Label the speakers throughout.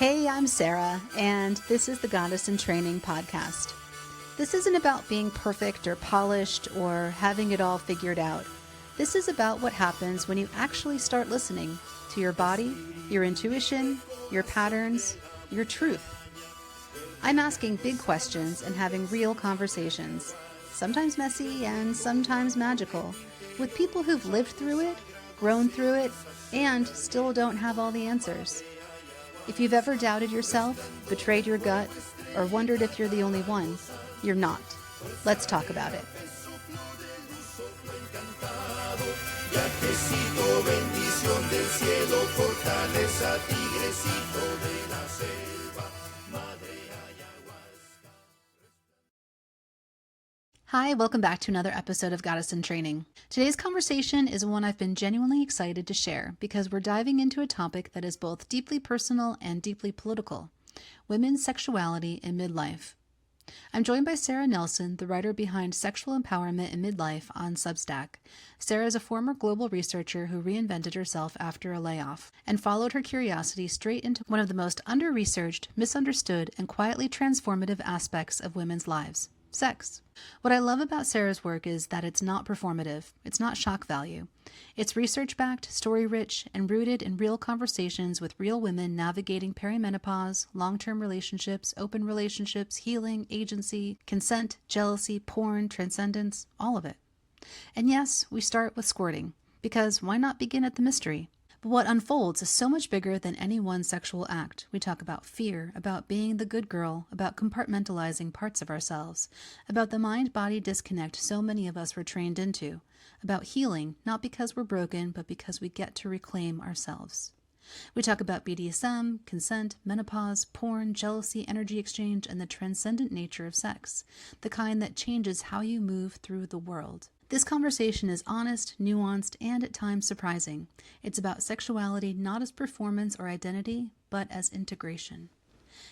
Speaker 1: Hey, I'm Sarah, and this is the Goddess in Training podcast. This isn't about being perfect or polished or having it all figured out. This is about what happens when you actually start listening to your body, your intuition, your patterns, your truth. I'm asking big questions and having real conversations, sometimes messy and sometimes magical, with people who've lived through it, grown through it, and still don't have all the answers. If you've ever doubted yourself, betrayed your gut, or wondered if you're the only one, you're not. Let's talk about it. Hi, welcome back to another episode of Goddess in Training. Today's conversation is one I've been genuinely excited to share because we're diving into a topic that is both deeply personal and deeply political: women's sexuality in midlife. I'm joined by Sarah Nelson, the writer behind Sexual Empowerment in Midlife on Substack. Sarah is a former global researcher who reinvented herself after a layoff and followed her curiosity straight into one of the most under-researched, misunderstood, and quietly transformative aspects of women's lives: sex. What I love about Sarah's work is that it's not performative, it's not shock value. It's research-backed, story-rich, and rooted in real conversations with real women navigating perimenopause, long-term relationships, open relationships, healing, agency, consent, jealousy, porn, transcendence, all of it. And yes, we start with squirting, because why not begin at the mystery? But what unfolds is so much bigger than any one sexual act. We talk about fear, about being the good girl, about compartmentalizing parts of ourselves, about the mind-body disconnect so many of us were trained into, about healing, not because we're broken, but because we get to reclaim ourselves. We talk about BDSM, consent, menopause, porn, jealousy, energy exchange, and the transcendent nature of sex, the kind that changes how you move through the world. This conversation is honest, nuanced, and at times surprising. It's about sexuality not as performance or identity, but as integration.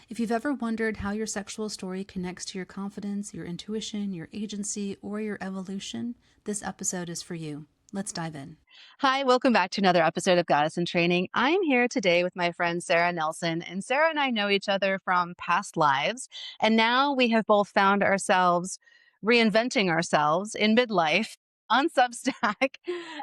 Speaker 1: If you've ever wondered how your sexual story connects to your confidence, your intuition, your agency, or your evolution, this episode is for you. Let's dive in. Hi, welcome back to another episode of Goddess in Training. I'm here today with my friend Sarah Nelson, and Sarah and I know each other from past lives, and now we have both found ourselves reinventing ourselves in midlife on Substack.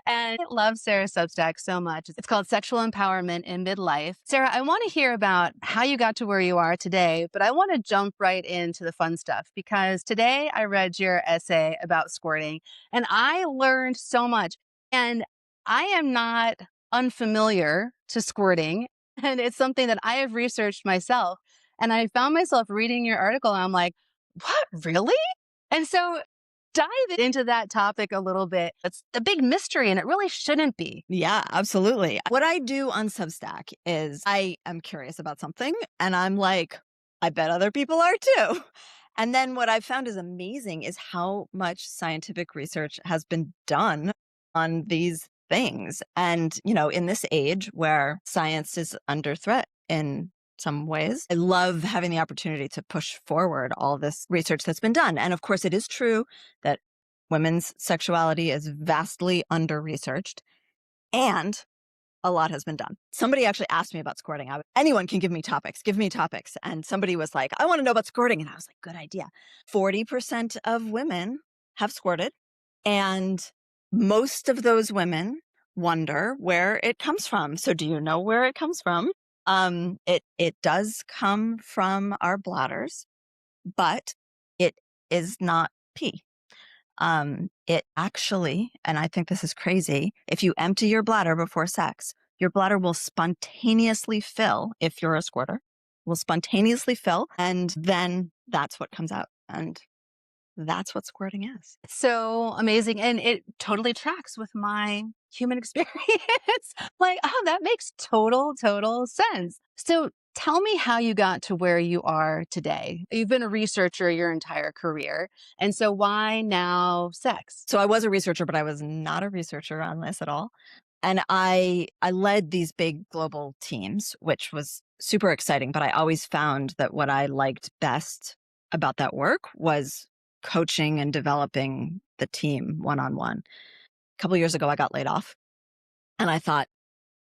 Speaker 1: And I love Sarah's Substack so much. It's called Sexual Empowerment in Midlife. Sarah, I want to hear about how you got to where you are today, but I want to jump right into the fun stuff because today I read your essay about squirting and I learned so much. And I am not unfamiliar to squirting, and it's something that I have researched myself. And I found myself reading your article and I'm like, what, really? And so dive into that topic a little bit. It's a big mystery and it really shouldn't be.
Speaker 2: Yeah, absolutely. What I do on Substack is I am curious about something and I'm like, I bet other people are too. And then what I've found is amazing is how much scientific research has been done on these things. And, in this age where science is under threat in some ways, I love having the opportunity to push forward all this research that's been done. And of course, it is true that women's sexuality is vastly under-researched and a lot has been done. Somebody actually asked me about squirting. Anyone can give me topics. Give me topics. And somebody was like, I want to know about squirting. And I was like, good idea. 40% of women have squirted. And most of those women wonder where it comes from. So do you know where it comes from? It does come from our bladders, but it is not pee. It actually, and I think this is crazy, if you empty your bladder before sex, your bladder will spontaneously fill, if you're a squirter, will spontaneously fill, and then that's what comes out. And that's what squirting is.
Speaker 1: So amazing. And it totally tracks with my human experience. Like, oh, that makes total sense. So tell me how you got to where you are today. You've been a researcher your entire career. And so why now sex?
Speaker 2: So I was a researcher, but I was not a researcher on this at all. And I led these big global teams, which was super exciting. But I always found that what I liked best about that work was coaching and developing the team one-on-one. A couple of years ago, I got laid off. And I thought,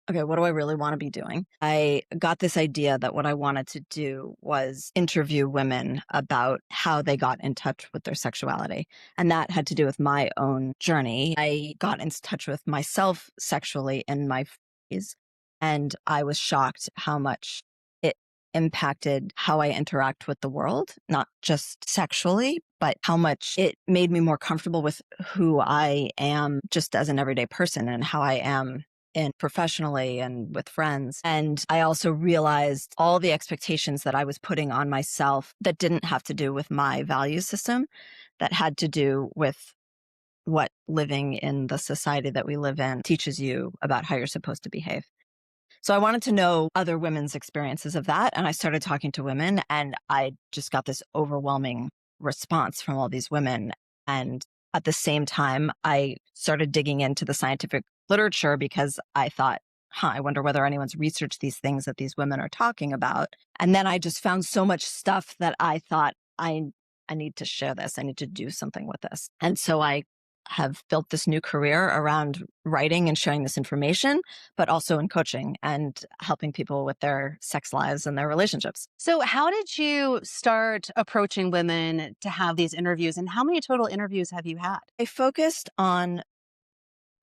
Speaker 2: okay, what do I really want to be doing? I got this idea that what I wanted to do was interview women about how they got in touch with their sexuality. And that had to do with my own journey. I got in touch with myself sexually in my 40s, and I was shocked how much it impacted how I interact with the world, not just sexually, but how much it made me more comfortable with who I am just as an everyday person and how I am and professionally and with friends. And I also realized all the expectations that I was putting on myself that didn't have to do with my value system, that had to do with what living in the society that we live in teaches you about how you're supposed to behave. So I wanted to know other women's experiences of that. And I started talking to women, and I just got this overwhelming response from all these women. And at the same time, I started digging into the scientific literature because I thought, I wonder whether anyone's researched these things that these women are talking about. And then I just found so much stuff that I thought, I need to share this. I need to do something with this. And so I have built this new career around writing and sharing this information, but also in coaching and helping people with their sex lives and their relationships.
Speaker 1: So, how did you start approaching women to have these interviews, and how many total interviews have you had?
Speaker 2: I focused on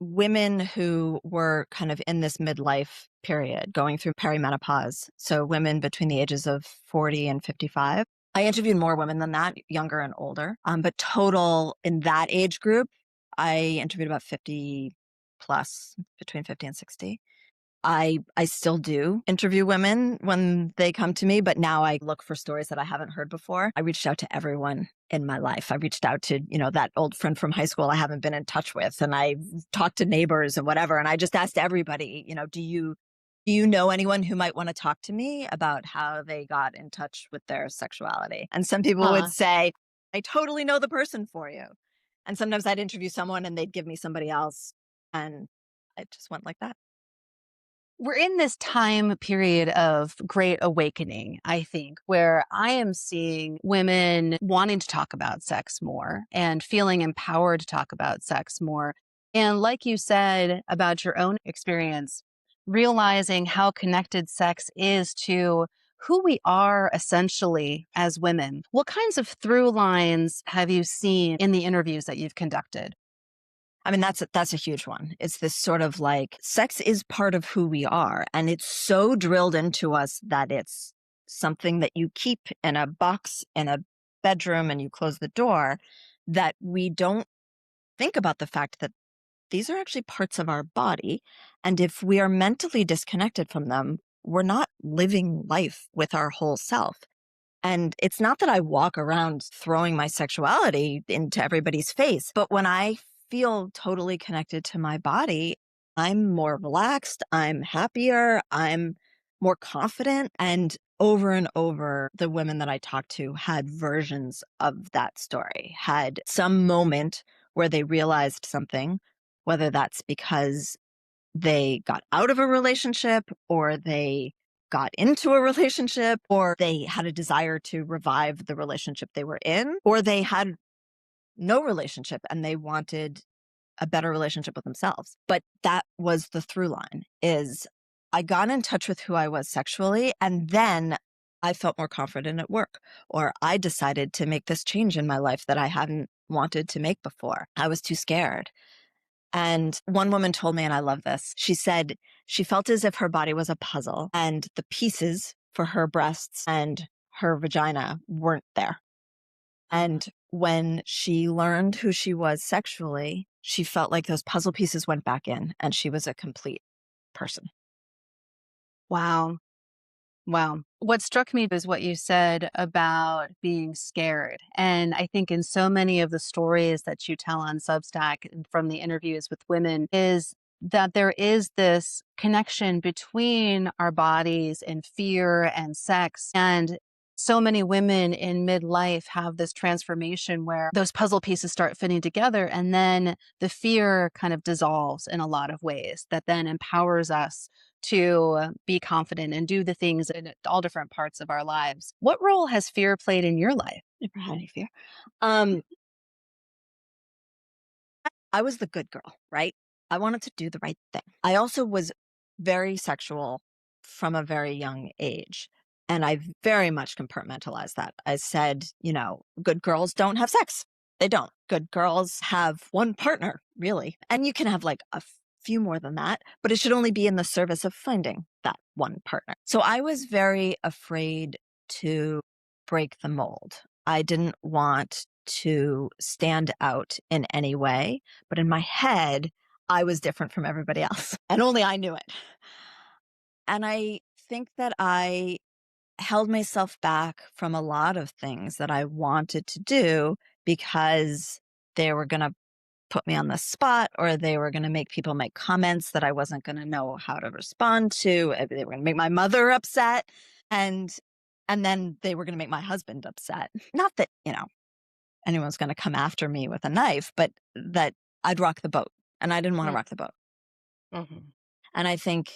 Speaker 2: women who were kind of in this midlife period, going through perimenopause. So, women between the ages of 40 and 55. I interviewed more women than that, younger and older. But total in that age group, I interviewed about 50 plus, between 50 and 60. I still do interview women when they come to me, but now I look for stories that I haven't heard before. I reached out to everyone in my life. I reached out to, that old friend from high school I haven't been in touch with, and I talked to neighbors and whatever. And I just asked everybody, do you know anyone who might want to talk to me about how they got in touch with their sexuality? And some people would
Speaker 1: Huh.
Speaker 2: say, I totally know the person for you. And sometimes I'd interview someone and they'd give me somebody else. And it just went like that.
Speaker 1: We're in this time period of great awakening, I think, where I am seeing women wanting to talk about sex more and feeling empowered to talk about sex more. And like you said about your own experience, realizing how connected sex is to who we are essentially as women. What kinds of through lines have you seen in the interviews that you've conducted?
Speaker 2: I mean, that's a huge one. It's this sort of like sex is part of who we are. And it's so drilled into us that it's something that you keep in a box in a bedroom and you close the door, that we don't think about the fact that these are actually parts of our body. And if we are mentally disconnected from them, we're not living life with our whole self. And it's not that I walk around throwing my sexuality into everybody's face, but when I feel totally connected to my body, I'm more relaxed, I'm happier, I'm more confident. And over, the women that I talked to had versions of that story, had some moment where they realized something, whether that's because they got out of a relationship or they got into a relationship or they had a desire to revive the relationship they were in, or they had no relationship and they wanted a better relationship with themselves. But that was the through line, is I got in touch with who I was sexually, and then I felt more confident at work, or I decided to make this change in my life that I hadn't wanted to make before. I was too scared. And one woman told me, and I love this, she said she felt as if her body was a puzzle and the pieces for her breasts and her vagina weren't there. And when she learned who she was sexually, she felt like those puzzle pieces went back in and she was a complete person.
Speaker 1: Wow. Wow. What struck me is what you said about being scared. And I think in so many of the stories that you tell on Substack and from the interviews with women is that there is this connection between our bodies and fear and sex. And so many women in midlife have this transformation where those puzzle pieces start fitting together and then the fear kind of dissolves in a lot of ways that then empowers us to be confident and do the things in all different parts of our lives. What role has fear played in your life?
Speaker 2: Never had any fear. Um, I was the good girl, right? I wanted to do the right thing. I also was very sexual from a very young age. And I very much compartmentalized that. I said, good girls don't have sex. They don't. Good girls have one partner, really. And you can have like a few more than that, but it should only be in the service of finding that one partner. So I was very afraid to break the mold. I didn't want to stand out in any way, but in my head, I was different from everybody else, and only I knew it. And I think that I held myself back from a lot of things that I wanted to do because they were going to put me on the spot, or they were going to make people make comments that I wasn't going to know how to respond to. They were going to make my mother upset, and then they were going to make my husband upset. Not that, anyone's going to come after me with a knife, but that I'd rock the boat, and I didn't want to rock the boat.
Speaker 1: Mm-hmm.
Speaker 2: And I think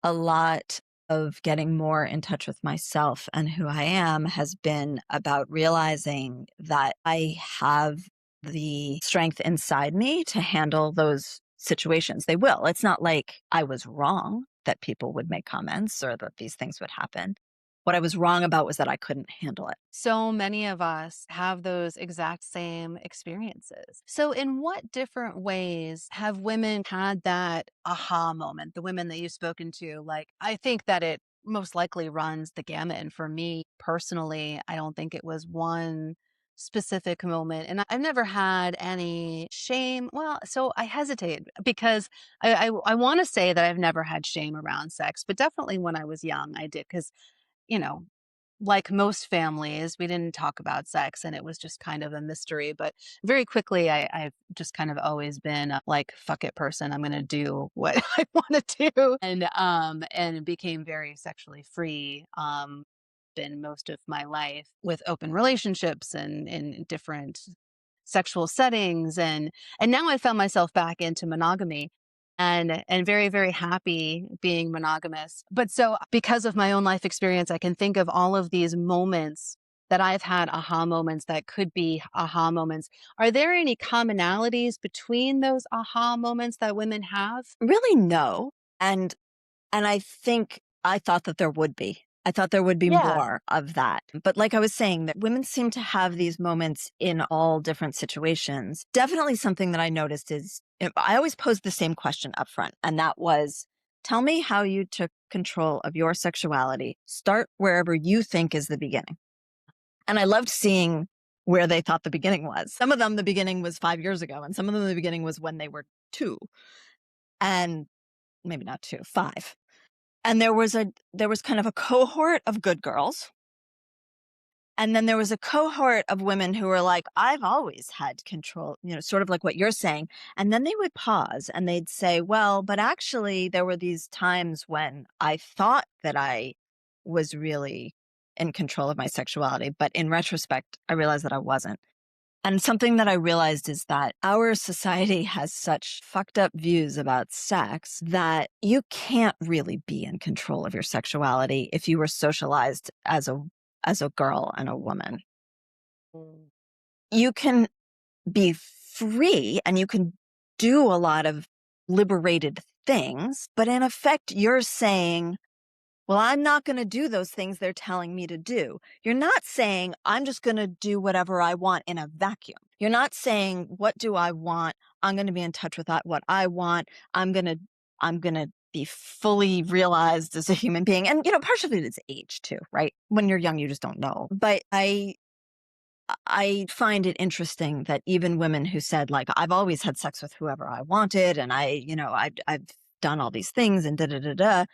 Speaker 2: a lot of getting more in touch with myself and who I am has been about realizing that I have the strength inside me to handle those situations. They will. It's not like I was wrong that people would make comments or that these things would happen. What I was wrong about was that I couldn't handle it.
Speaker 1: So many of us have those exact same experiences. So, in what different ways have women had that aha moment? The women that you've spoken to, like, I think that it most likely runs the gamut. And for me personally, I don't think it was one specific moment. And I've never had any shame. Well, so I hesitate because I want to say that I've never had shame around sex, but definitely when I was young, I did. Because you know, like most families, we didn't talk about sex and it was just kind of a mystery. But very quickly, I've just kind of always been a like fuck it person. I'm gonna do what I want to do, and became very sexually free. In most of my life with open relationships and in different sexual settings and now I found myself back into monogamy and very very happy being monogamous. But so because of my own life experience I can think of all of these moments that I've had aha moments that could be aha moments. Are there any commonalities between those aha moments that women have?
Speaker 2: Really, no. And I think I thought that there would be. I thought there would be
Speaker 1: Yeah.
Speaker 2: more of that. But like I was saying, that women seem to have these moments in all different situations. Definitely something that I noticed is I always posed the same question up front, and that was, tell me how you took control of your sexuality. Start wherever you think is the beginning. And I loved seeing where they thought the beginning was. Some of them, the beginning was 5 years ago, and some of them, the beginning was when they were 2. And maybe not 2, 5. And there was kind of a cohort of good girls. And then there was a cohort of women who were like, I've always had control, sort of like what you're saying. And then they would pause and they'd say, well, but actually there were these times when I thought that I was really in control of my sexuality. But in retrospect, I realized that I wasn't. And something that I realized is that our society has such fucked up views about sex that you can't really be in control of your sexuality if you were socialized as a girl and a woman.
Speaker 1: Mm.
Speaker 2: You can be free and you can do a lot of liberated things, but in effect, you're saying, well, I'm not going to do those things they're telling me to do. You're not saying, I'm just going to do whatever I want in a vacuum. You're not saying, what do I want? I'm going to be in touch with what I want. I'm going to be fully realized as a human being. And, partially it's age too, right? When you're young, you just don't know. But I find it interesting that even women who said, like, I've always had sex with whoever I wanted, and I've done all these things and da-da-da-da,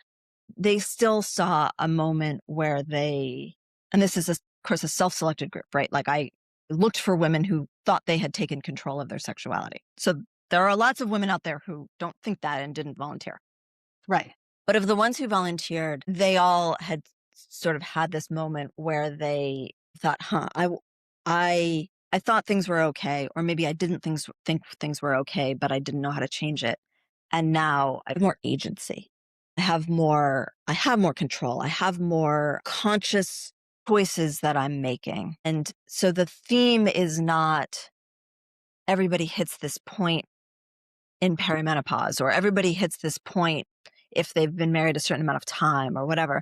Speaker 2: they still saw a moment where and this is, of course, a self-selected group, right? Like I looked for women who thought they had taken control of their sexuality. So there are lots of women out there who don't think that and didn't volunteer.
Speaker 1: Right.
Speaker 2: But of the ones who volunteered, they all had sort of had this moment where they thought, I thought things were okay, or maybe I didn't think things were okay, but I didn't know how to change it. And now I have more agency. I have more control. I have more conscious choices that I'm making. And so the theme is not everybody hits this point in perimenopause or everybody hits this point if they've been married a certain amount of time or whatever.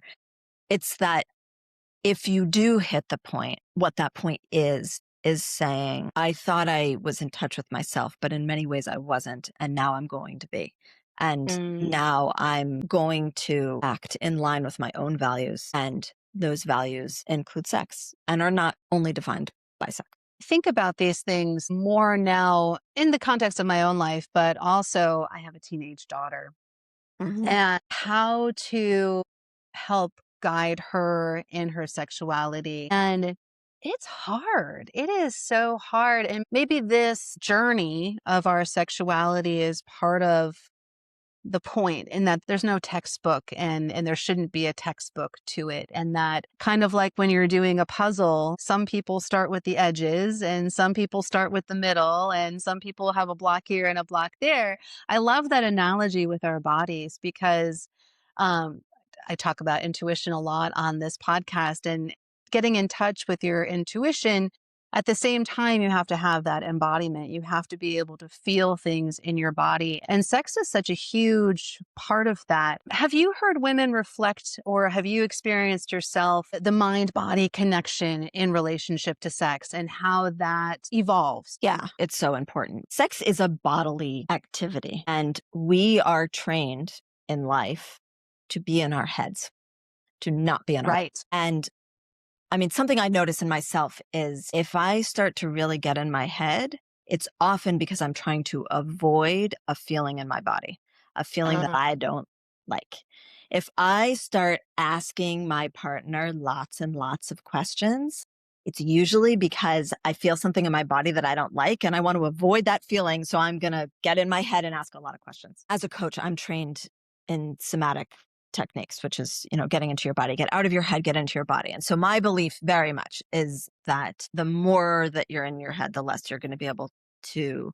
Speaker 2: It's that if you do hit the point, what that point is saying, I thought I was in touch with myself, but in many ways I wasn't. And now I'm going to be. And now I'm going to act in line with my own values. And those values include sex and are not only defined by sex.
Speaker 1: Think about these things more now in the context of my own life, but also I have a teenage daughter and how to help guide her in her sexuality. And it's hard. It is so hard. And maybe this journey of our sexuality is part of the point in that there's no textbook and there shouldn't be a textbook to it. And that kind of like when you're doing a puzzle, some people start with the edges and some people start with the middle and some people have a block here and a block there. I love that analogy with our bodies because um, I talk about intuition a lot on this podcast and getting in touch with your intuition. At the same time, you have to have that embodiment. You have to be able to feel things in your body. And sex is such a huge part of that. Have you heard women reflect or have you experienced yourself the mind body connection in relationship to sex and how that evolves?
Speaker 2: Yeah, it's so important. Sex is a bodily activity, and we are trained in life to be in our heads, to not be in our
Speaker 1: Right.
Speaker 2: And I mean, something I notice in myself is if I start to really get in my head, it's often because I'm trying to avoid a feeling in my body, a feeling that I don't like. If I start asking my partner lots and lots of questions, it's usually because I feel something in my body that I don't like and I want to avoid that feeling. So I'm going to get in my head and ask a lot of questions. As a coach, I'm trained in somatic techniques, which is, getting into your body, get out of your head, get into your body. And so my belief very much is that the more that you're in your head, the less you're going to be able to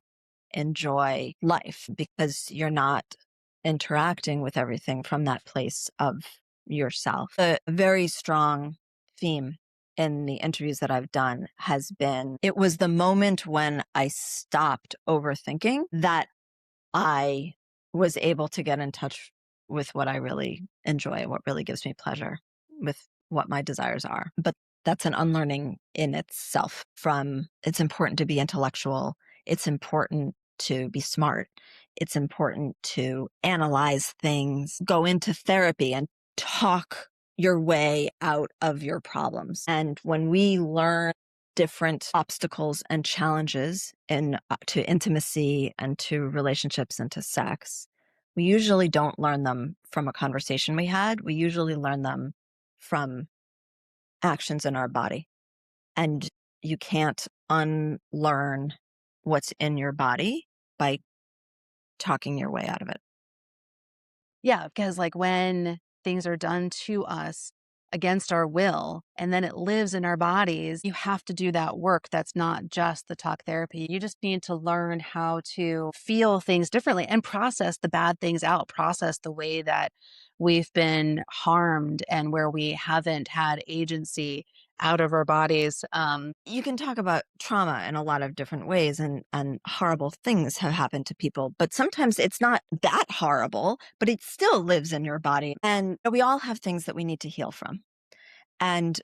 Speaker 2: enjoy life because you're not interacting with everything from that place of yourself. A very strong theme in the interviews that I've done has been, it was the moment when I stopped overthinking that I was able to get in touch with what I really enjoy, what really gives me pleasure, with what my desires are. But that's an unlearning in itself from it's important to be intellectual. It's important to be smart. It's important to analyze things, go into therapy and talk your way out of your problems. And when we learn different obstacles and challenges to intimacy and to relationships and to sex, we usually don't learn them from a conversation we had. We usually learn them from actions in our body. And you can't unlearn what's in your body by talking your way out of it.
Speaker 1: Yeah, because like when things are done to us against our will and then it lives in our bodies, you have to do that work. That's not just the talk therapy. You just need to learn how to feel things differently and process the bad things out, process the way that we've been harmed and where we haven't had agency out of our bodies.
Speaker 2: You can talk about trauma in a lot of different ways and horrible things have happened to people, but sometimes it's not that horrible, but it still lives in your body. And we all have things that we need to heal from. And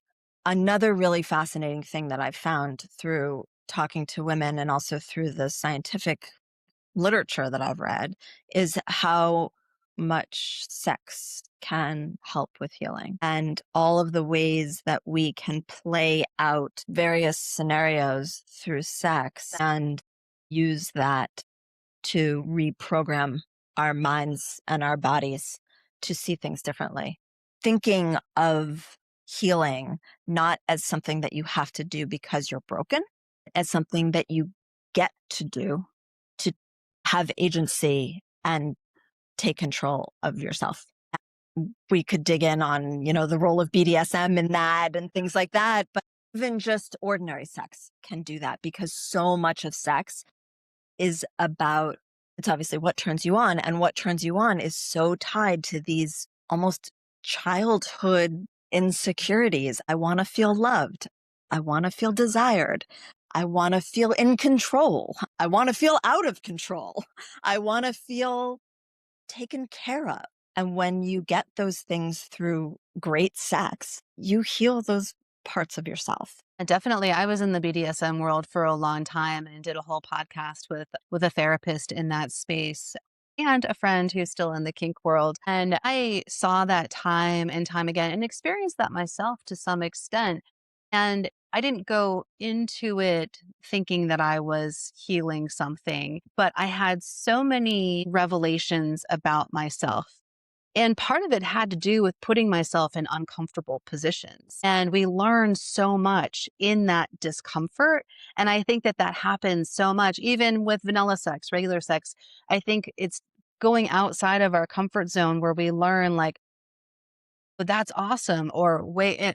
Speaker 2: another really fascinating thing that I've found through talking to women and also through the scientific literature that I've read is how much sex can help with healing and all of the ways that we can play out various scenarios through sex and use that to reprogram our minds and our bodies to see things differently. Thinking of healing not as something that you have to do because you're broken, as something that you get to do to have agency and take control of yourself. We could dig in on, the role of BDSM in that and things like that, but even just ordinary sex can do that because so much of sex is about, it's obviously what turns you on, and what turns you on is so tied to these almost childhood insecurities. I want to feel loved. I want to feel desired. I want to feel in control. I want to feel out of control. I want to feel taken care of. And when you get those things through great sex, you heal those parts of yourself.
Speaker 1: And definitely, I was in the BDSM world for a long time and did a whole podcast with a therapist in that space and a friend who's still in the kink world. And I saw that time and time again and experienced that myself to some extent. And I didn't go into it thinking that I was healing something, but I had so many revelations about myself. And part of it had to do with putting myself in uncomfortable positions. And we learn so much in that discomfort. And I think that that happens so much, even with vanilla sex, regular sex. I think it's going outside of our comfort zone where we learn, like, "But that's awesome." Or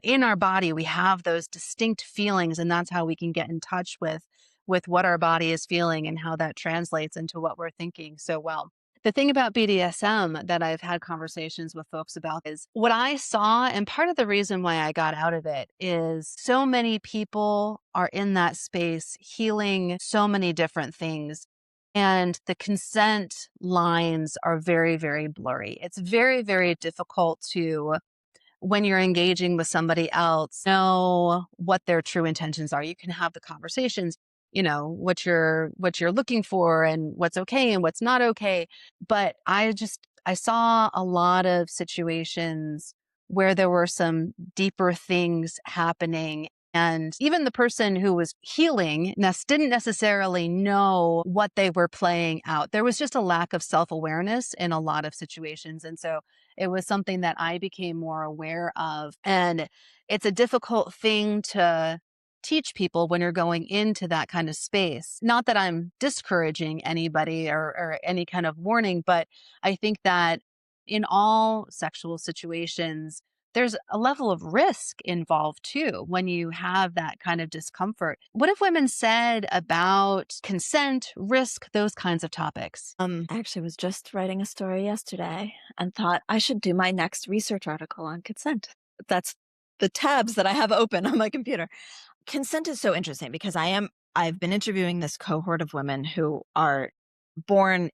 Speaker 1: in our body, we have those distinct feelings. And that's how we can get in touch with what our body is feeling and how that translates into what we're thinking so well. The thing about BDSM that I've had conversations with folks about is what I saw, and part of the reason why I got out of it is so many people are in that space healing so many different things. And the consent lines are very, very blurry. It's very, very difficult to, when you're engaging with somebody else, know what their true intentions are. You can have the conversations, what you're looking for and what's okay and what's not okay. But I saw a lot of situations where there were some deeper things happening. And even the person who was healing didn't necessarily know what they were playing out. There was just a lack of self awareness in a lot of situations. And so it was something that I became more aware of. And it's a difficult thing to teach people when you're going into that kind of space. Not that I'm discouraging anybody or any kind of warning, but I think that in all sexual situations, there's a level of risk involved too when you have that kind of discomfort. What have women said about consent, risk, those kinds of topics?
Speaker 2: I actually was just writing a story yesterday and thought I should do my next research article on consent. That's the tabs that I have open on my computer. Consent is so interesting because I've been interviewing this cohort of women who are born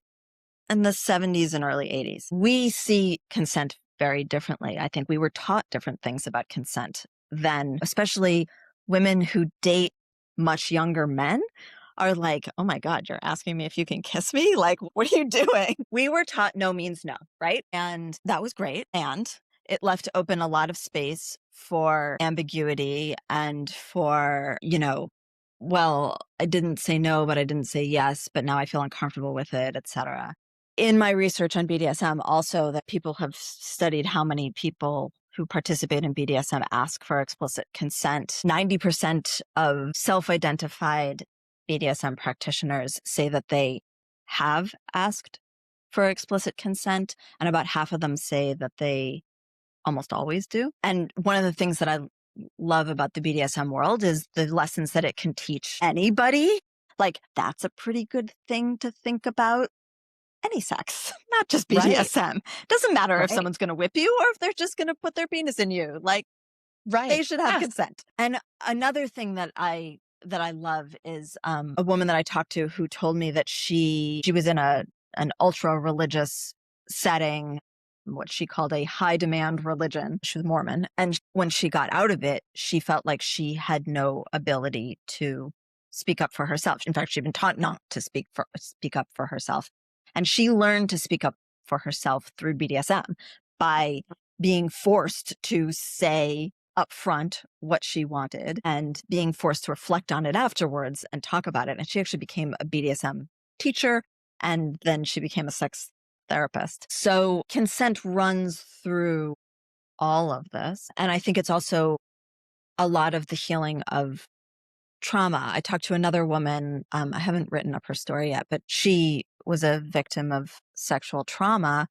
Speaker 2: in the 70s and early 80s. We see consent very differently. I think we were taught different things about consent then, especially women who date much younger men are like, oh my God, you're asking me if you can kiss me? Like, what are you doing? We were taught no means no, right? And that was great. And it left open a lot of space for ambiguity and for, well, I didn't say no, but I didn't say yes, but now I feel uncomfortable with it, etc. In my research on BDSM, also that people have studied how many people who participate in BDSM ask for explicit consent. 90% of self-identified BDSM practitioners say that they have asked for explicit consent, and about half of them say that they almost always do. And one of the things that I love about the BDSM world is the lessons that it can teach anybody. Like, that's a pretty good thing to think about any sex, not just
Speaker 1: Right.
Speaker 2: BDSM. Doesn't matter if
Speaker 1: Right.
Speaker 2: someone's going to whip you or if they're just going to put their penis in you. Like,
Speaker 1: Right.
Speaker 2: they should have
Speaker 1: Yes.
Speaker 2: consent. And another thing that I love is a woman that I talked to who told me that she was in an ultra religious setting, what she called a high demand religion. She was Mormon, and when she got out of it, she felt like she had no ability to speak up for herself. In fact, she'd been taught not to speak up for herself, and she learned to speak up for herself through BDSM by being forced to say upfront what she wanted and being forced to reflect on it afterwards and talk about it. And she actually became a BDSM teacher, and then she became a sex therapist. So consent runs through all of this. And I think it's also a lot of the healing of trauma. I talked to another woman. I haven't written up her story yet, but she was a victim of sexual trauma,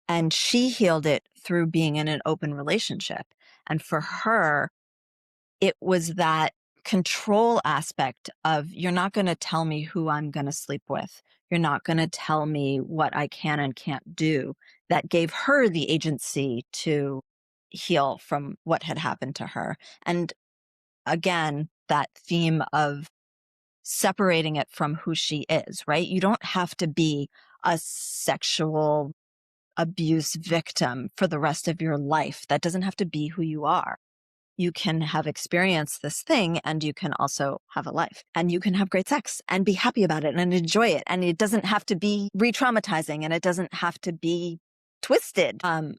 Speaker 2: and she healed it through being in an open relationship. And for her, it was that control aspect of, you're not going to tell me who I'm going to sleep with. You're not going to tell me what I can and can't do. That gave her the agency to heal from what had happened to her. And again, that theme of separating it from who she is, right? You don't have to be a sexual abuse victim for the rest of your life. That doesn't have to be who you are. You can have experienced this thing and you can also have a life and you can have great sex and be happy about it and enjoy it. And it doesn't have to be re-traumatizing and it doesn't have to be twisted. I'm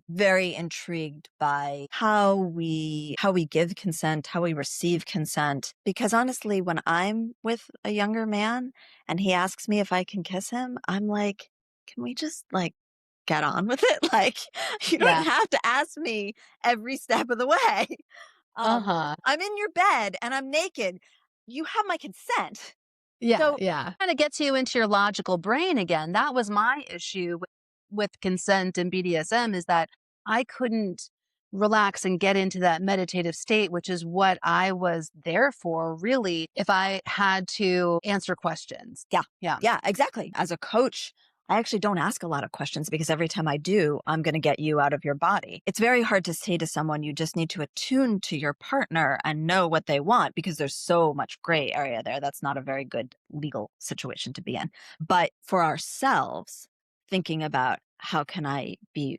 Speaker 2: very intrigued by how we give consent, how we receive consent. Because honestly, when I'm with a younger man and he asks me if I can kiss him, I'm like, can we just get on with it? Like, you don't
Speaker 1: Yeah.
Speaker 2: have to ask me every step of the way.
Speaker 1: Uh-huh.
Speaker 2: I'm in your bed and I'm naked. You have my consent.
Speaker 1: Yeah,
Speaker 2: So
Speaker 1: yeah. Kind of gets you into your logical brain again. That was my issue with consent and BDSM is that I couldn't relax and get into that meditative state, which is what I was there for, really, if I had to answer questions.
Speaker 2: yeah,
Speaker 1: Yeah.
Speaker 2: yeah, exactly. As a coach, I actually don't ask a lot of questions because every time I do, I'm going to get you out of your body. It's very hard to say to someone, you just need to attune to your partner and know what they want because there's so much gray area there. That's not a very good legal situation to be in. But for ourselves, thinking about how can I be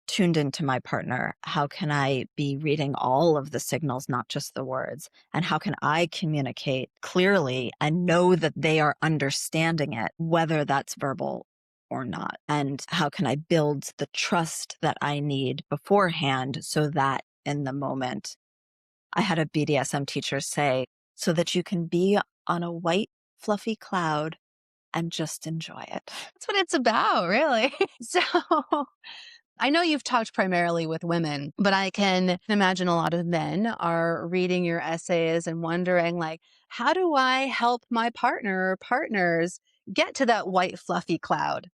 Speaker 2: tuned into my partner? How can I be reading all of the signals, not just the words? And how can I communicate clearly and know that they are understanding it, whether that's verbal or not? And how can I build the trust that I need beforehand so that in the moment, I had a BDSM teacher say, so that you can be on a white, fluffy cloud and just enjoy it.
Speaker 1: That's what it's about, really. So I know you've talked primarily with women, but I can imagine a lot of men are reading your essays and wondering, like, how do I help my partner or partners get to that white, fluffy cloud?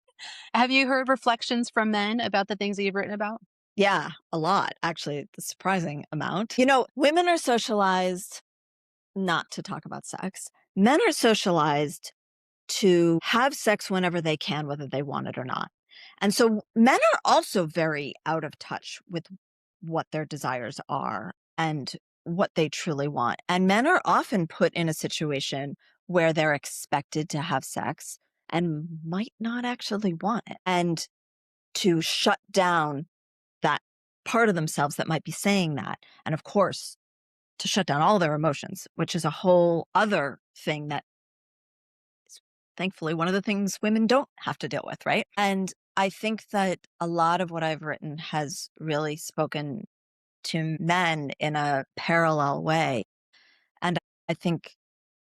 Speaker 1: Have you heard reflections from men about the things that you've written about?
Speaker 2: Yeah, a lot, actually, the surprising amount. Women are socialized not to talk about sex. Men are socialized to have sex whenever they can, whether they want it or not. And so men are also very out of touch with what their desires are and what they truly want. And men are often put in a situation where they're expected to have sex and might not actually want it. And to shut down that part of themselves that might be saying that. And of course, to shut down all their emotions, which is a whole other thing that is thankfully one of the things women don't have to deal with, right? And I think that a lot of what I've written has really spoken to men in a parallel way. And I think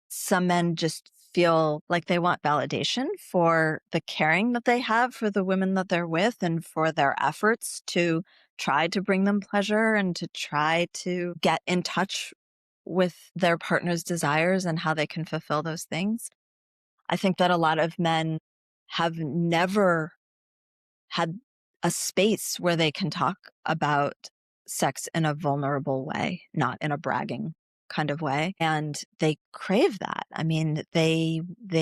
Speaker 2: some men just feel like they want validation for the caring that they have for the women that they're with and for their efforts to try to bring them pleasure and to try to get in touch with their partner's desires and how they can fulfill those things. I think that a lot of men have never had a space where they can talk about sex in a vulnerable way, not in a bragging kind of way. And they crave that. I mean, they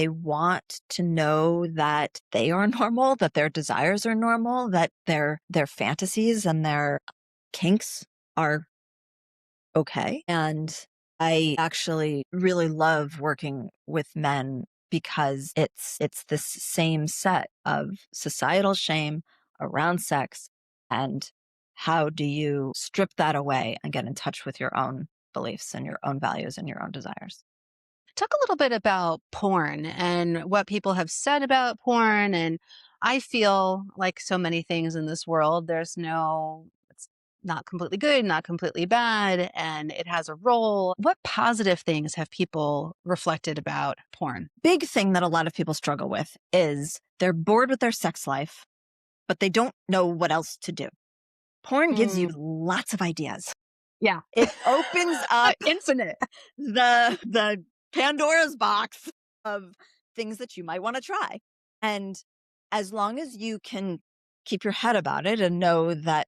Speaker 2: want to know that they are normal, that their desires are normal, that their fantasies and their kinks are okay. And I actually really love working with men because it's this same set of societal shame around sex and how do you strip that away and get in touch with your own beliefs and your own values and your own desires.
Speaker 1: Talk a little bit about porn and what people have said about porn. And I feel like so many things in this world, it's not completely good, not completely bad, and it has a role. What positive things have people reflected about porn?
Speaker 2: Big thing that a lot of people struggle with is they're bored with their sex life, but they don't know what else to do. Porn gives you
Speaker 1: Mm,
Speaker 2: lots of ideas.
Speaker 1: yeah.
Speaker 2: It opens up
Speaker 1: Infinite.
Speaker 2: the Pandora's box of things that you might want to try. And as long as you can keep your head about it and know that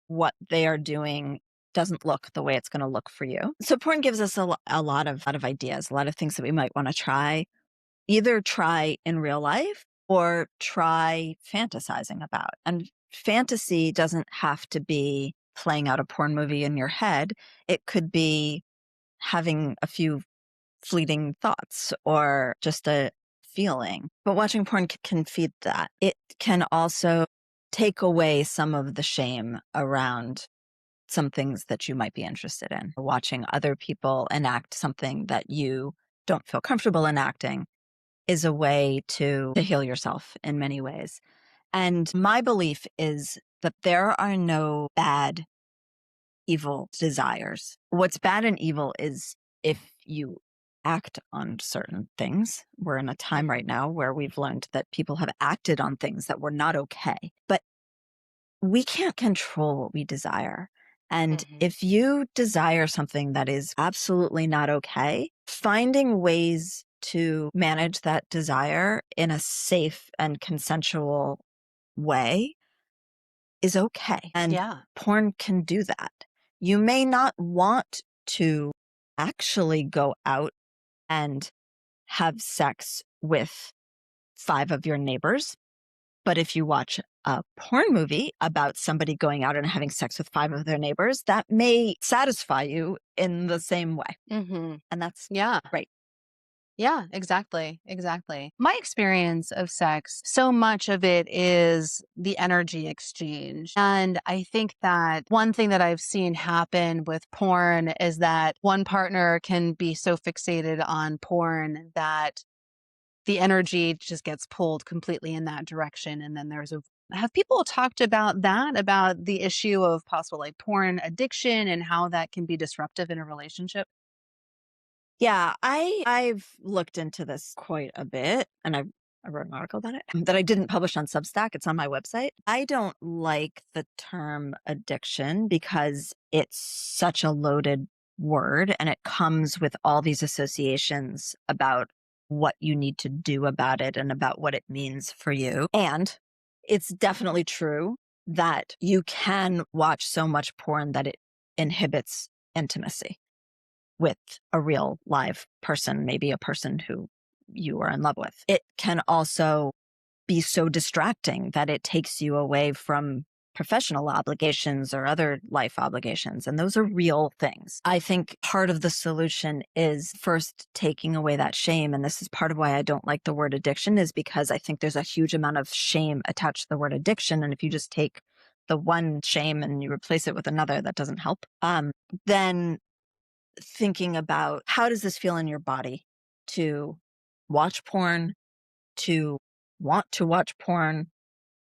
Speaker 2: what they are doing doesn't look the way it's going to look for you. So porn gives us a lot of ideas, a lot of things that we might want to try, either try in real life or try fantasizing about. And fantasy doesn't have to be playing out a porn movie in your head. It could be having a few fleeting thoughts or just a feeling. But watching porn can feed that. It can also take away some of the shame around some things that you might be interested in. Watching other people enact something that you don't feel comfortable enacting is a way to heal yourself in many ways. And my belief is that there are no bad, evil desires. What's bad and evil is if you act on certain things. We're in a time right now where we've learned that people have acted on things that were not okay. But we can't control what we desire. And
Speaker 3: Mhm.
Speaker 2: if you desire something that is absolutely not okay, finding ways to manage that desire in a safe and consensual way is okay. And
Speaker 3: Yeah.
Speaker 2: porn can do that. You may not want to actually go out and have sex with five of your neighbors. But if you watch a porn movie about somebody going out and having sex with five of their neighbors, that may satisfy you in the same way.
Speaker 3: Mhm.
Speaker 2: And that's
Speaker 3: Yeah.
Speaker 2: great.
Speaker 3: Yeah, exactly. Exactly. My experience of sex, so much of it is the energy exchange. And I think that one thing that I've seen happen with porn is that one partner can be so fixated on porn that the energy just gets pulled completely in that direction. And then have people talked about that, about the issue of possible like porn addiction and how that can be disruptive in a relationship?
Speaker 2: Yeah, I've looked into this quite a bit, and I wrote an article about it that I didn't publish on Substack. It's on my website. I don't like the term addiction because it's such a loaded word and it comes with all these associations about what you need to do about it and about what it means for you. And it's definitely true that you can watch so much porn that it inhibits intimacy with a real live person, maybe a person who you are in love with. It can also be so distracting that it takes you away from professional obligations or other life obligations. And those are real things. I think part of the solution is first taking away that shame. And this is part of why I don't like the word addiction, is because I think there's a huge amount of shame attached to the word addiction. And if you just take the one shame and you replace it with another, that doesn't help. Then thinking about how does this feel in your body to watch porn, to want to watch porn,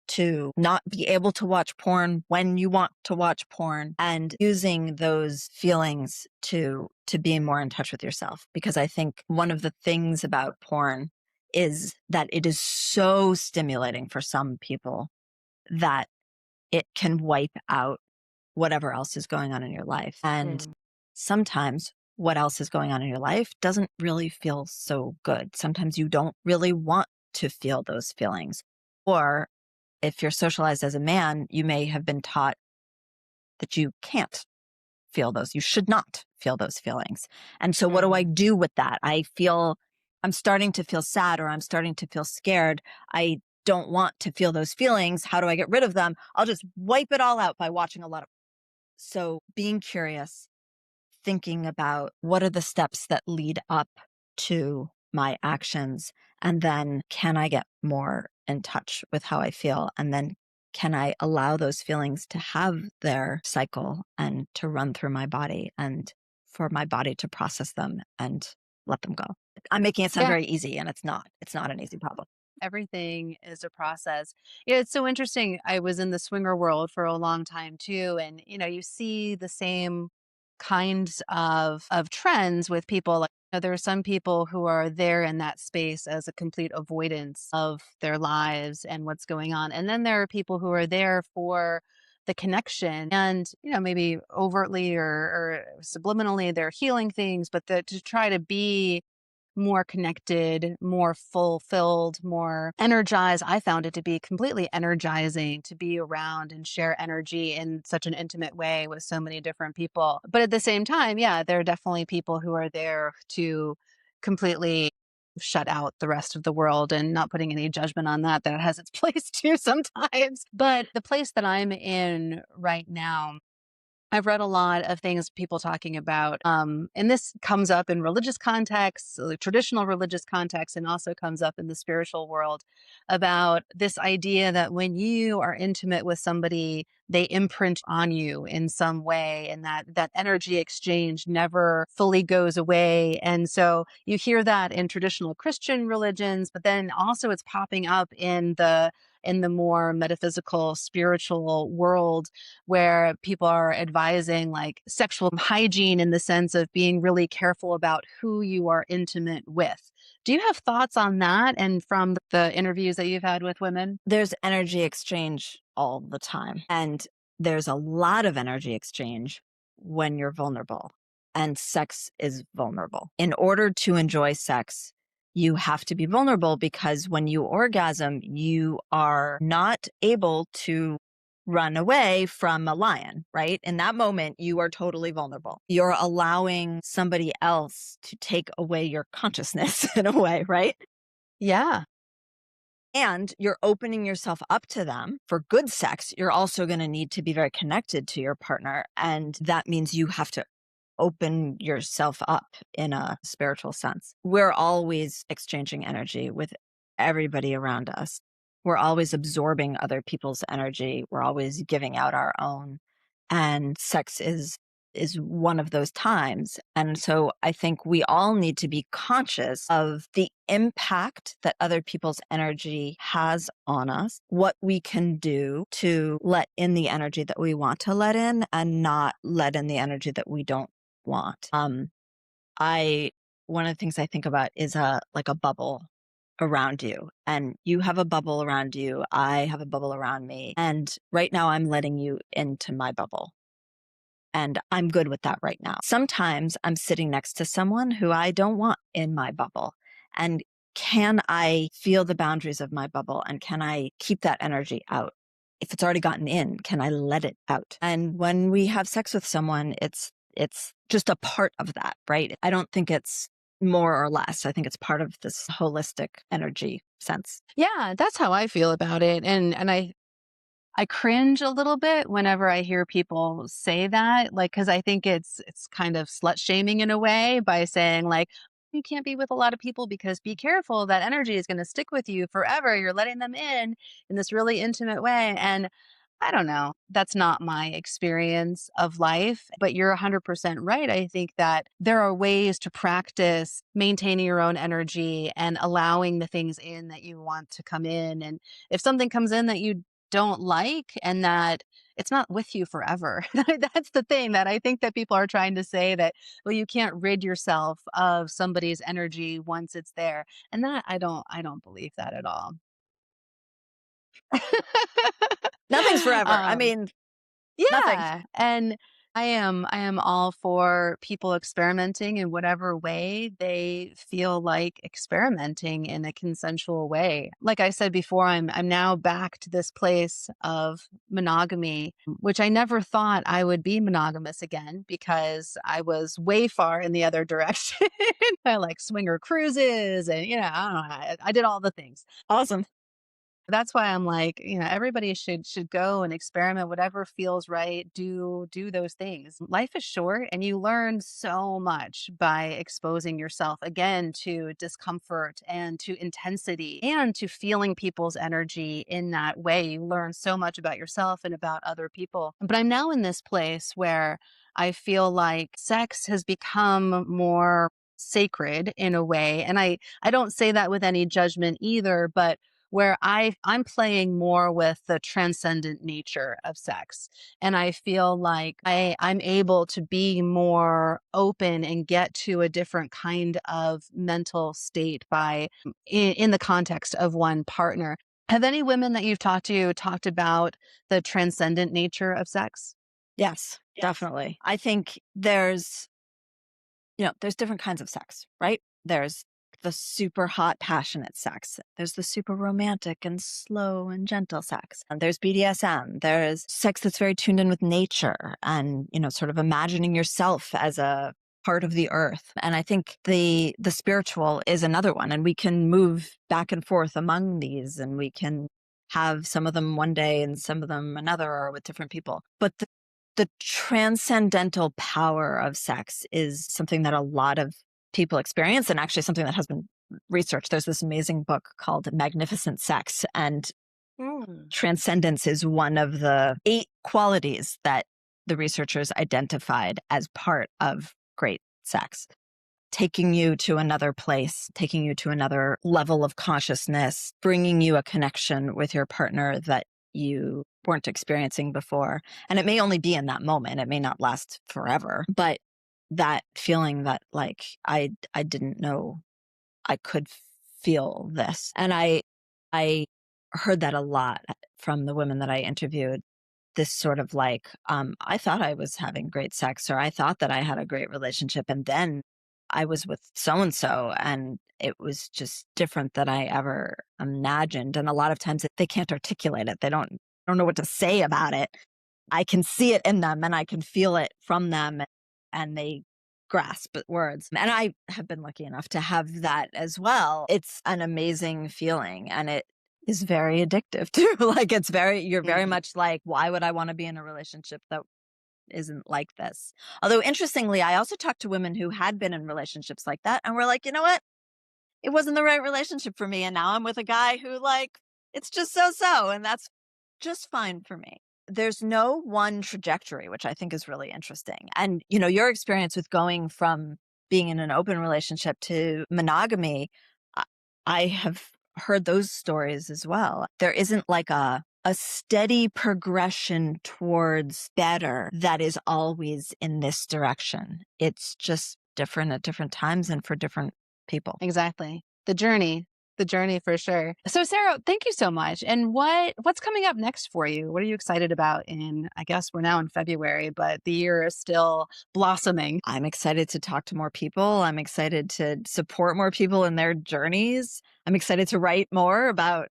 Speaker 2: to not be able to watch porn when you want to watch porn, and using those feelings to be more in touch with yourself. Because I think one of the things about porn is that it is so stimulating for some people that it can wipe out whatever else is going on in your life. And
Speaker 3: Mm.
Speaker 2: sometimes what else is going on in your life doesn't really feel so good. Sometimes you don't really want to feel those feelings. Or if you're socialized as a man, you may have been taught that you can't feel those. You should not feel those feelings. And so what do I
Speaker 3: Mhm.
Speaker 2: do with that? I'm starting to feel sad or I'm starting to feel scared. I don't want to feel those feelings. How do I get rid of them? I'll just wipe it all out by watching a lot of. So being curious, thinking about what are the steps that lead up to my actions, and then can I get more in touch with how I feel, and then can I allow those feelings to have their cycle and to run through my body, and for my body to process them and let them go. I'm making it sound
Speaker 3: Yeah.
Speaker 2: very easy, and it's not an easy problem.
Speaker 3: Everything is a process. Yeah, it's so interesting. I was in the swinger world for a long time too, and you see the same kinds of trends with people. Like, there are some people who are there in that space as a complete avoidance of their lives and what's going on, and then there are people who are there for the connection and maybe overtly or subliminally they're healing things, but to try to be more connected, more fulfilled, more energized. I found it to be completely energizing to be around and share energy in such an intimate way with so many different people. But at the same time, yeah, there are definitely people who are there to completely shut out the rest of the world, and not putting any judgment on that. That has its place too sometimes. But the place that I'm in right now, I've read a lot of things people talking about, and this comes up in religious contexts, like traditional religious contexts, and also comes up in the spiritual world about this idea that when you are intimate with somebody, they imprint on you in some way, and that energy exchange never fully goes away. And so you hear that in traditional Christian religions, but then also it's popping up in the more metaphysical, spiritual world where people are advising like sexual hygiene in the sense of being really careful about who you are intimate with. Do you have thoughts on that? And from the interviews that you've had with women?
Speaker 2: There's energy exchange all the time. And there's a lot of energy exchange when you're vulnerable. And sex is vulnerable. In order to enjoy sex, you have to be vulnerable because when you orgasm, you are not able to run away from a lion, right? In that moment, you are totally vulnerable. You're allowing somebody else to take away your consciousness in a way, right?
Speaker 3: Yeah.
Speaker 2: And you're opening yourself up to them for good sex. You're also going to need to be very connected to your partner. And that means you have to open yourself up in a spiritual sense. We're always exchanging energy with everybody around us. We're always absorbing other people's energy. We're always giving out our own. And sex is one of those times. And so I think we all need to be conscious of the impact that other people's energy has on us, what we can do to let in the energy that we want to let in and not let in the energy that we don't want. I One of the things I think about is like a bubble around you, and you have a bubble around you. I have a bubble around me. And right now I'm letting you into my bubble. And I'm good with that right now. Sometimes I'm sitting next to someone who I don't want in my bubble. And can I feel the boundaries of my bubble? And can I keep that energy out? If it's already gotten in, can I let it out? And when we have sex with someone, it's just a part of that, right? I don't think it's more or less. I think it's part of this holistic energy sense.
Speaker 3: Yeah, that's how I feel about it. And I cringe a little bit whenever I hear people say that, like, because I think it's kind of slut shaming in a way by saying like, you can't be with a lot of people because be careful, that energy is going to stick with you forever. You're letting them in this really intimate way. And I don't know. That's not my experience of life, but you're 100% right. I think that there are ways to practice maintaining your own energy and allowing the things in that you want to come in. And if something comes in that you don't like and that it's not with you forever. That's the thing that I think that people are trying to say that, well, you can't rid yourself of somebody's energy once it's there. And that I don't believe that at all.
Speaker 2: Nothing's forever. I
Speaker 3: um,
Speaker 2: mean, nothing.
Speaker 3: Yeah, and I am all for people experimenting in whatever way they feel like experimenting in a consensual way. Like I said before, I'm now back to this place of monogamy, which I never thought I would be monogamous again because I was way far in the other direction. I like swinger cruises and I don't know, I did all the things.
Speaker 2: Awesome.
Speaker 3: That's why I'm like, everybody should go and experiment whatever feels right. Do those things. Life is short and you learn so much by exposing yourself again to discomfort and to intensity and to feeling people's energy in that way. You learn so much about yourself and about other people. But I'm now in this place where I feel like sex has become more sacred in a way. And I don't say that with any judgment either, but where I'm playing more with the transcendent nature of sex. And I feel like I'm able to be more open and get to a different kind of mental state by in the context of one partner. Have any women that you've talked to talked about the transcendent nature of sex?
Speaker 2: Yes, definitely. I think there's different kinds of sex, right? There's the super hot, passionate sex. There's the super romantic and slow and gentle sex. And there's BDSM. There's sex that's very tuned in with nature and, sort of imagining yourself as a part of the earth. And I think the spiritual is another one. And we can move back and forth among these and we can have some of them one day and some of them another or with different people. But the transcendental power of sex is something that a lot of people experience, and actually something that has been researched. There's this amazing book called Magnificent Sex, and transcendence is one of the 8 qualities that the researchers identified as part of great sex. Taking you to another place, taking you to another level of consciousness, bringing you a connection with your partner that you weren't experiencing before. And it may only be in that moment. It may not last forever, but that feeling that like I didn't know I could feel this. And I heard that a lot from the women that I interviewed. This sort of like, I thought I was having great sex, or I thought that I had a great relationship, and then I was with so and so, and it was just different than I ever imagined. And a lot of times they can't articulate it. They don't know what to say about it. I can see it in them, and I can feel it from them, and they grasp at words. And I have been lucky enough to have that as well. It's an amazing feeling, and it is very addictive too. Like you're very much like, why would I want to be in a relationship that isn't like this? Although interestingly, I also talked to women who had been in relationships like that and were like, you know what? It wasn't the right relationship for me. And now I'm with a guy who like, it's just so, and that's just fine for me. There's no one trajectory, which I think is really interesting. And, your experience with going from being in an open relationship to monogamy, I have heard those stories as well. There isn't like a steady progression towards better that is always in this direction. It's just different at different times and for different people.
Speaker 3: Exactly. The journey for sure. So Sarah, thank you so much. And what's coming up next for you? What are you excited about I guess we're now in February, but the year is still blossoming.
Speaker 2: I'm excited to talk to more people. I'm excited to support more people in their journeys. I'm excited to write more about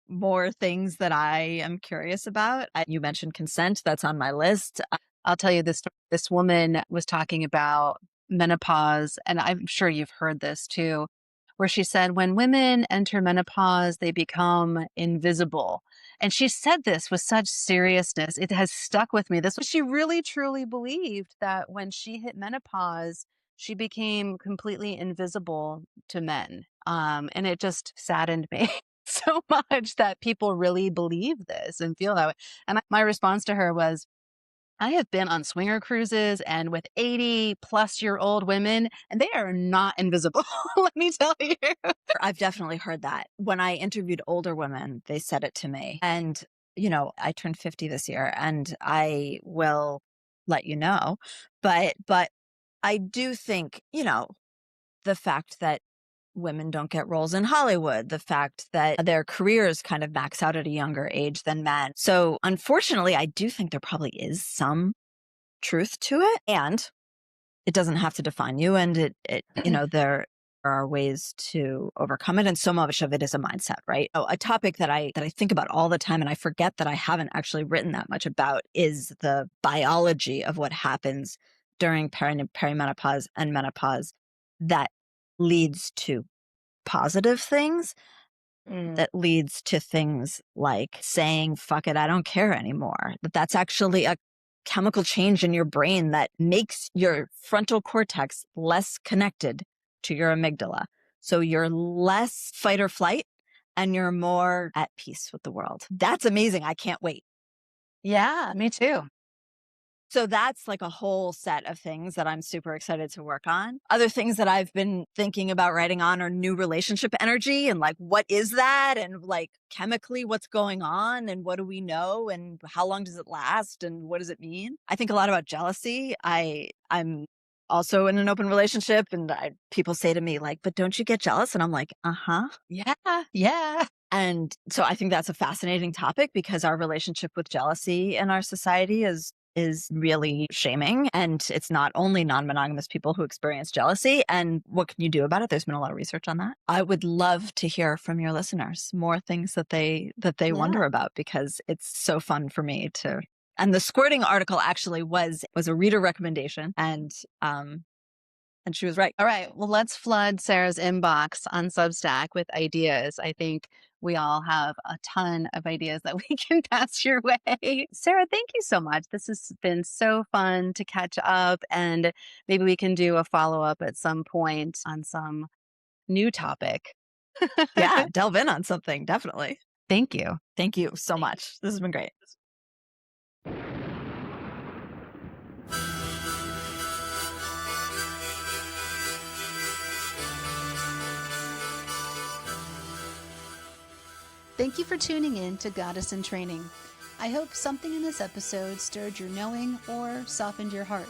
Speaker 2: more things that I am curious about. You mentioned consent. That's on my list.
Speaker 3: I'll tell you this story. This woman was talking about menopause, and I'm sure you've heard this too, where she said when women enter menopause, they become invisible. And she said this with such seriousness. It has stuck with me. She really truly believed that when she hit menopause, she became completely invisible to men. And it just saddened me so much that people really believe this and feel that way. And my response to her was, I have been on swinger cruises and with 80-plus-year-old women, and they are not invisible. Let me tell you.
Speaker 2: I've definitely heard that. When I interviewed older women, they said it to me. And, I turned 50 this year, and I will let you know. But I do think, the fact that women don't get roles in Hollywood, the fact that their careers kind of max out at a younger age than men. So unfortunately, I do think there probably is some truth to it, and it doesn't have to define you. And there are ways to overcome it. And so much of it is a mindset, right? Oh, a topic that I think about all the time, and I forget that I haven't actually written that much about, is the biology of what happens during perimenopause and menopause that leads to positive things, that leads to things like saying, fuck it, I don't care anymore. That's actually a chemical change in your brain that makes your frontal cortex less connected to your amygdala. So you're less fight or flight, and you're more at peace with the world. That's amazing. I can't wait.
Speaker 3: Yeah, me too.
Speaker 2: So that's like a whole set of things that I'm super excited to work on. Other things that I've been thinking about writing on are new relationship energy, and like, what is that? And like chemically, what's going on, and what do we know, and how long does it last, and what does it mean? I think a lot about jealousy. I'm also in an open relationship, and people say to me like, but don't you get jealous? And I'm like, uh-huh.
Speaker 3: Yeah.
Speaker 2: And so I think that's a fascinating topic, because our relationship with jealousy in our society is really shaming. And it's not only non-monogamous people who experience jealousy. And what can you do about it? There's been a lot of research on that. I would love to hear from your listeners more things that they wonder about, because it's so fun for me to. And the squirting article actually was a reader recommendation, and she was right.
Speaker 3: All right. Well, let's flood Sarah's inbox on Substack with ideas. I think we all have a ton of ideas that we can pass your way. Sarah, thank you so much. This has been so fun to catch up, and maybe we can do a follow up at some point on some new topic.
Speaker 2: Yeah, delve in on something, definitely.
Speaker 3: Thank you.
Speaker 2: Thank you so much. This has been great.
Speaker 1: Thank you for tuning in to Goddess in Training. I hope something in this episode stirred your knowing or softened your heart.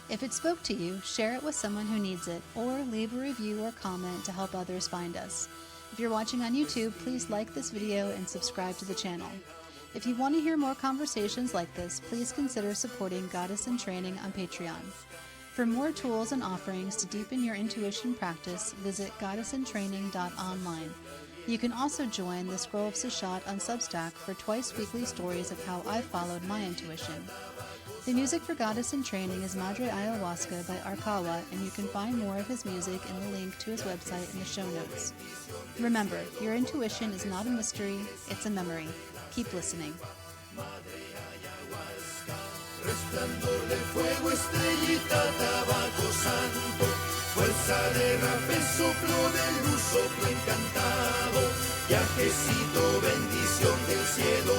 Speaker 1: If it spoke to you, share it with someone who needs it, or leave a review or comment to help others find us. If you're watching on YouTube, please like this video and subscribe to the channel. If you want to hear more conversations like this, please consider supporting Goddess in Training on Patreon. For more tools and offerings to deepen your intuition practice, visit goddessintraining.online. You can also join the Scroll of Sashat on Substack for twice-weekly stories of how I followed my intuition. The music for Goddess in Training is Madre Ayahuasca by Arkawa, and you can find more of his music in the link to his website in the show notes. Remember, your intuition is not a mystery, it's a memory. Keep listening.
Speaker 4: Resplandor del fuego, estrellita, tabaco santo, fuerza de rapel, soplo de luz, soplo encantado, viajecito, bendición del cielo.